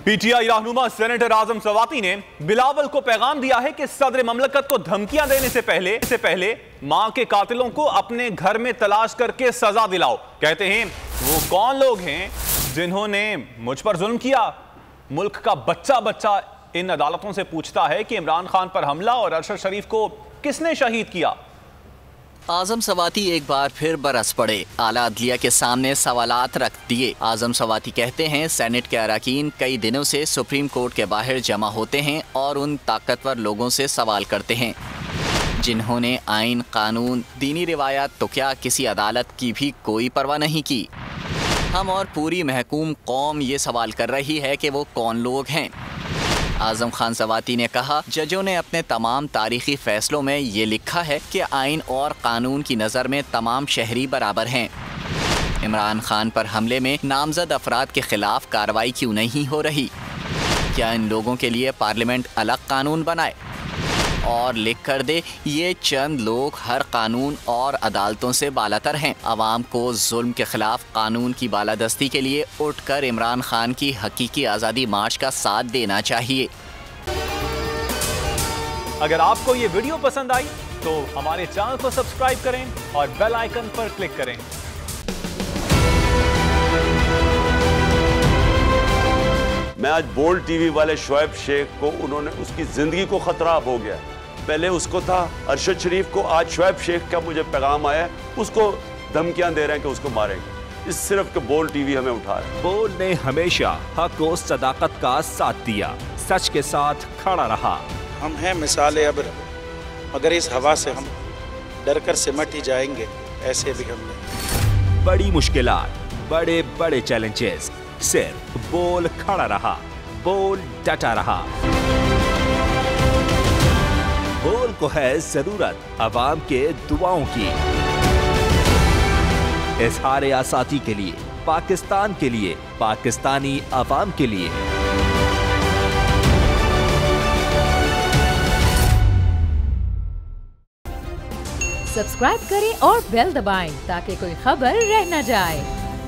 PTI रहनुमा senator आजम सवाती ने बिलावल को पैगाम दिया है कि सदर ममलकत को धमकियां देने से पहले मां के कातिलों को अपने घर में तलाश करके सजा दिलाओ। कहते हैं वो कौन लोग हैं जिन्होंने मुझ पर जुल्म किया। मुल्क का बच्चा बच्चा इन अदालतों से पूछता है कि इमरान खान पर हमला और अरशद शरीफ को किसने शहीद किया। आजम सवाती एक बार फिर बरस पड़े, आला अदलिया के सामने सवालात रख दिए। आजम सवाती कहते हैं सेनेट के अरकान कई दिनों से सुप्रीम कोर्ट के बाहर जमा होते हैं और उन ताकतवर लोगों से सवाल करते हैं जिन्होंने आइन, कानून, दीनी रिवायात तो क्या किसी अदालत की भी कोई परवाह नहीं की। हम और पूरी महकूम कौम ये सवाल कर रही है कि वो कौन लोग हैं। आजम खान सवाती ने कहा, जजों ने अपने तमाम तारीखी फैसलों में ये लिखा है कि आइन और कानून की नज़र में तमाम शहरी बराबर हैं। इमरान खान पर हमले में नामजद अफराद के खिलाफ कार्रवाई क्यों नहीं हो रही? क्या इन लोगों के लिए पार्लियामेंट अलग कानून बनाए और लिख कर दे ये चंद लोग हर कानून और अदालतों से बालातर हैं। अवाम को जुल्म के खिलाफ कानून की बालादस्ती के लिए उठकर इमरान खान की हकीकी आज़ादी मार्च का साथ देना चाहिए। अगर आपको ये वीडियो पसंद आई तो हमारे चैनल को सब्सक्राइब करें और बेल आइकन पर क्लिक करें। मैं आज बोल्ड टीवी वाले शोएब शेख को, उन्होंने उसकी जिंदगी को खतरा अब हो गया। पहले उसको था अरशद शरीफ को, आज शोएब शेख का मुझे पैगाम आया, उसको धमकियां दे रहे हैं कि उसको मारेंगे। इस सिर्फ के बोल्ड टीवी हमें उठा रहा है। बोल्ड ने हमेशा हक और सदाकत का साथ दिया, सच के साथ खड़ा रहा। हम हैं मिसाल अब्र, मगर इस हवा से हम डर कर सिमट ही जाएंगे, ऐसे भी हम नहीं। बड़ी मुश्किलात, बड़े बड़े चैलेंजेस, सिर्फ बोल खड़ा रहा, बोल डटा रहा। बोल को है जरूरत अवाम के दुआओं की। इजहार आसाती के लिए, पाकिस्तान के लिए, पाकिस्तानी अवाम के लिए। सब्सक्राइब करें और बेल दबाएं ताकि कोई खबर रह न जाए।